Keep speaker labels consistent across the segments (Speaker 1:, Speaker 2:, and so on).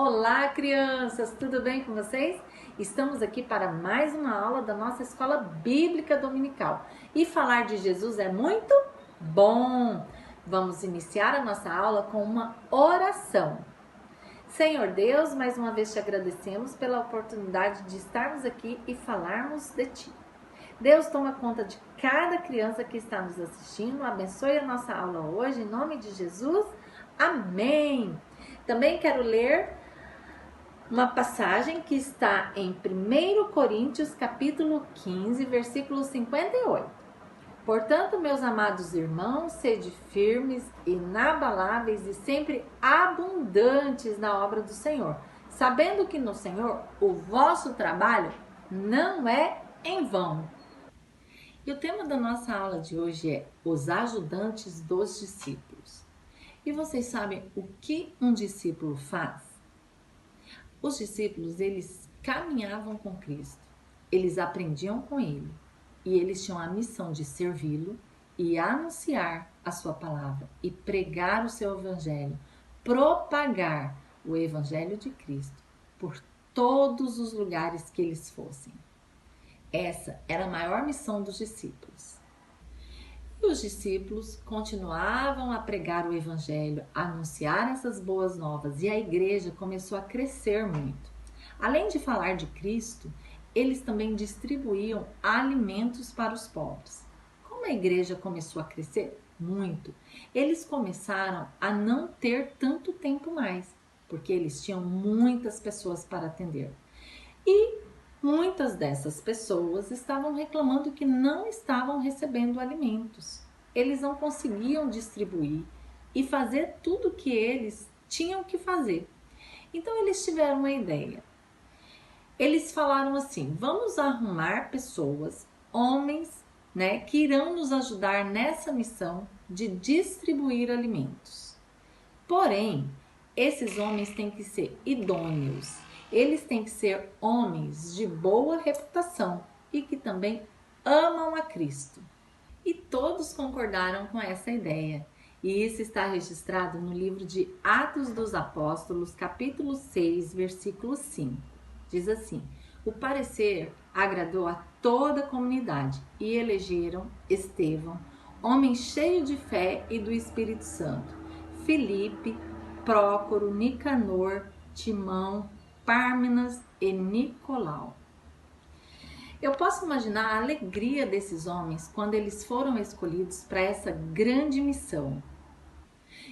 Speaker 1: Olá, crianças! Tudo bem com vocês? Estamos aqui para mais uma aula da nossa Escola Bíblica Dominical. E falar de Jesus é muito bom! Vamos iniciar a nossa aula com uma oração. Senhor Deus, mais uma vez te agradecemos pela oportunidade de estarmos aqui e falarmos de Ti. Deus, toma conta de cada criança que está nos assistindo. Abençoe a nossa aula hoje, em nome de Jesus. Amém! Também quero ler uma passagem que está em 1 Coríntios, capítulo 15, versículo 58. Portanto, meus amados irmãos, sede firmes, inabaláveis e sempre abundantes na obra do Senhor, sabendo que no Senhor o vosso trabalho não é em vão. E o tema da nossa aula de hoje é os ajudantes dos discípulos. E vocês sabem o que um discípulo faz? Os discípulos, eles caminhavam com Cristo, eles aprendiam com Ele e eles tinham a missão de servi-lo e anunciar a sua palavra e pregar o seu evangelho, propagar o evangelho de Cristo por todos os lugares que eles fossem. Essa era a maior missão dos discípulos. E os discípulos continuavam a pregar o evangelho, a anunciar essas boas novas, e a igreja começou a crescer muito. Além de falar de Cristo, eles também distribuíam alimentos para os pobres. Como a igreja começou a crescer? Muito. Eles começaram a não ter tanto tempo mais, porque eles tinham muitas pessoas para atender. E muitas dessas pessoas estavam reclamando que não estavam recebendo alimentos. Eles não conseguiam distribuir e fazer tudo o que eles tinham que fazer. Então eles tiveram uma ideia. Eles falaram assim: vamos arrumar pessoas, homens, que irão nos ajudar nessa missão de distribuir alimentos. Porém, esses homens têm que ser idôneos. Eles têm que ser homens de boa reputação e que também amam a Cristo. E todos concordaram com essa ideia. E isso está registrado no livro de Atos dos Apóstolos, capítulo 6, versículo 5. Diz assim: o parecer agradou a toda a comunidade e elegeram Estevão, homem cheio de fé e do Espírito Santo, Filipe, Prócoro, Nicanor, Timão, Pármenas e Nicolau. Eu posso imaginar a alegria desses homens quando eles foram escolhidos para essa grande missão.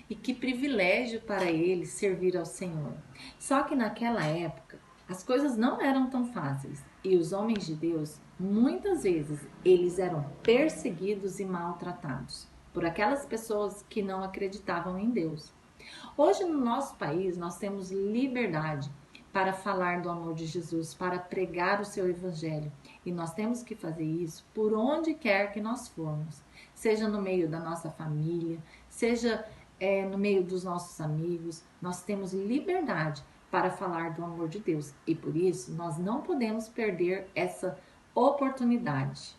Speaker 1: E que privilégio para eles servir ao Senhor. Só que naquela época as coisas não eram tão fáceis e os homens de Deus, muitas vezes, eles eram perseguidos e maltratados por aquelas pessoas que não acreditavam em Deus. Hoje no nosso país nós temos liberdade para falar do amor de Jesus, para pregar o seu evangelho. E nós temos que fazer isso por onde quer que nós formos. Seja no meio da nossa família, seja no meio dos nossos amigos. Nós temos liberdade para falar do amor de Deus. E por isso nós não podemos perder essa oportunidade.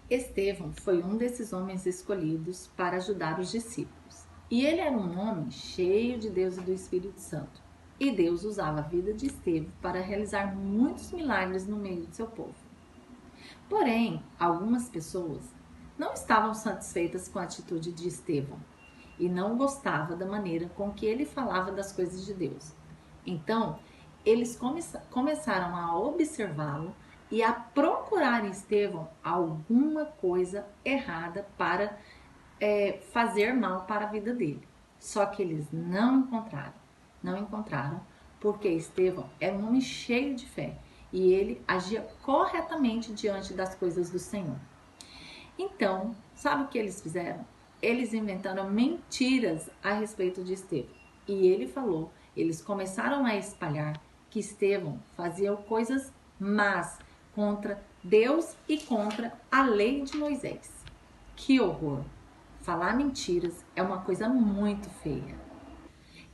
Speaker 1: Estevão foi um desses homens escolhidos para ajudar os discípulos. E ele era um homem cheio de Deus e do Espírito Santo. E Deus usava a vida de Estevão para realizar muitos milagres no meio do seu povo. Porém, algumas pessoas não estavam satisfeitas com a atitude de Estevão e não gostavam da maneira com que ele falava das coisas de Deus. Então, eles começaram a observá-lo e a procurar em Estevão alguma coisa errada para fazer mal para a vida dele. Só que eles não encontraram porque Estevão era um homem cheio de fé e ele agia corretamente diante das coisas do Senhor. Então, sabe o que eles fizeram? Eles inventaram mentiras a respeito de Estevão. E eles começaram a espalhar que Estevão fazia coisas más contra Deus e contra a lei de Moisés. Que horror! Falar mentiras é uma coisa muito feia.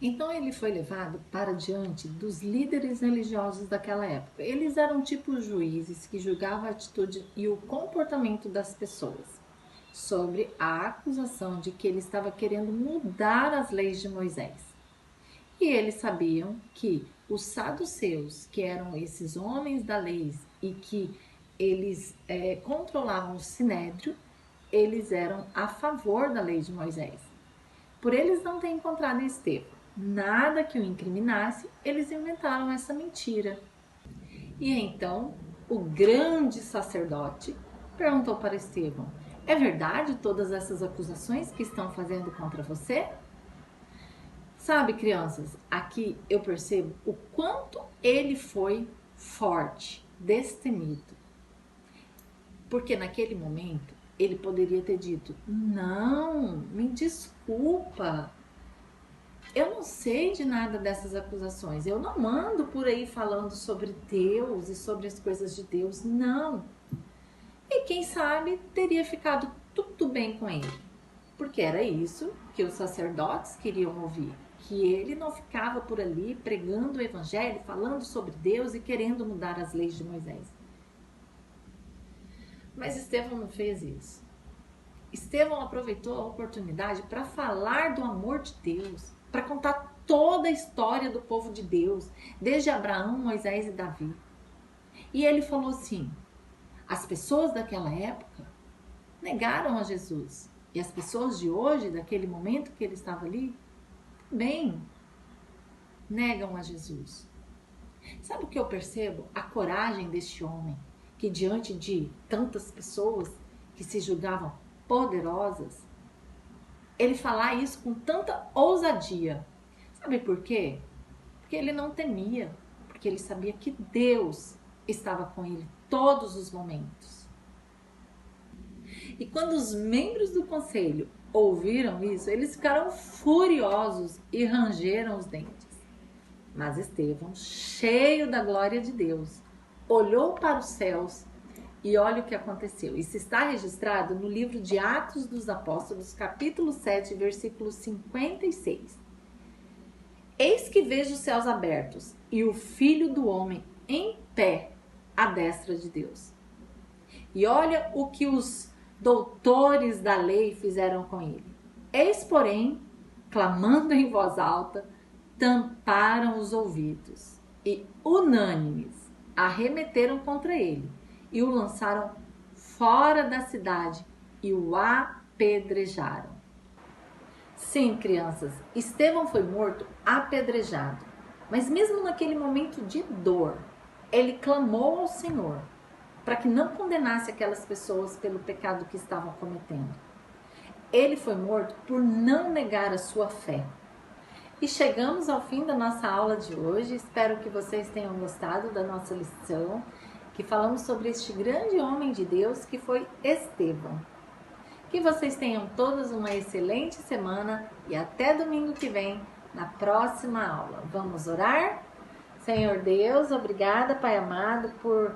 Speaker 1: Então ele foi levado para diante dos líderes religiosos daquela época. Eles eram tipo juízes que julgavam a atitude e o comportamento das pessoas sobre a acusação de que ele estava querendo mudar as leis de Moisés. E eles sabiam que os saduceus, que eram esses homens da lei e que eles controlavam o sinédrio, eles eram a favor da lei de Moisés. Por eles não terem encontrado em Estevão nada que o incriminasse, eles inventaram essa mentira. E então o grande sacerdote perguntou para Estevão: é verdade todas essas acusações que estão fazendo contra você? Sabe, crianças, aqui eu percebo o quanto ele foi forte, destemido. Porque naquele momento ele poderia ter dito: não, me desculpa, eu não sei de nada dessas acusações, eu não ando por aí falando sobre Deus e sobre as coisas de Deus, não. E quem sabe teria ficado tudo bem com ele, porque era isso que os sacerdotes queriam ouvir, que ele não ficava por ali pregando o evangelho, falando sobre Deus e querendo mudar as leis de Moisés. Mas Estevão não fez isso. Estevão aproveitou a oportunidade para falar do amor de Deus, para contar toda a história do povo de Deus, desde Abraão, Moisés e Davi. E ele falou assim: as pessoas daquela época negaram a Jesus. E as pessoas de hoje, daquele momento que ele estava ali, também negam a Jesus. Sabe o que eu percebo? A coragem deste homem, que diante de tantas pessoas que se julgavam poderosas, ele falar isso com tanta ousadia. Sabe por quê? Porque ele não temia, porque ele sabia que Deus estava com ele todos os momentos. E quando os membros do conselho ouviram isso, eles ficaram furiosos e rangeram os dentes. Mas Estevão, cheio da glória de Deus, olhou para os céus e olha o que aconteceu. Isso está registrado no livro de Atos dos Apóstolos, capítulo 7, versículo 56. Eis que vejo os céus abertos e o Filho do Homem em pé à destra de Deus. E olha o que os doutores da lei fizeram com ele. Eis, porém, clamando em voz alta, tamparam os ouvidos e, unânimes, arremeteram contra ele e o lançaram fora da cidade e o apedrejaram. Sim, crianças, Estevão foi morto apedrejado, mas mesmo naquele momento de dor, ele clamou ao Senhor para que não condenasse aquelas pessoas pelo pecado que estavam cometendo. Ele foi morto por não negar a sua fé. E chegamos ao fim da nossa aula de hoje. Espero que vocês tenham gostado da nossa lição, que falamos sobre este grande homem de Deus que foi Estevão. Que vocês tenham todos uma excelente semana e até domingo que vem, na próxima aula. Vamos orar? Senhor Deus, obrigada, Pai amado, por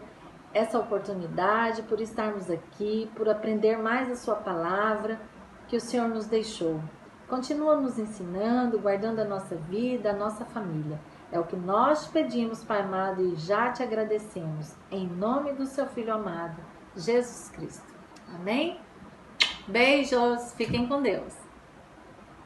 Speaker 1: essa oportunidade, por estarmos aqui, por aprender mais a sua palavra que o Senhor nos deixou. Continua nos ensinando, guardando a nossa vida, a nossa família. É o que nós te pedimos, Pai amado, e já te agradecemos. Em nome do seu Filho amado, Jesus Cristo. Amém? Beijos, fiquem com Deus.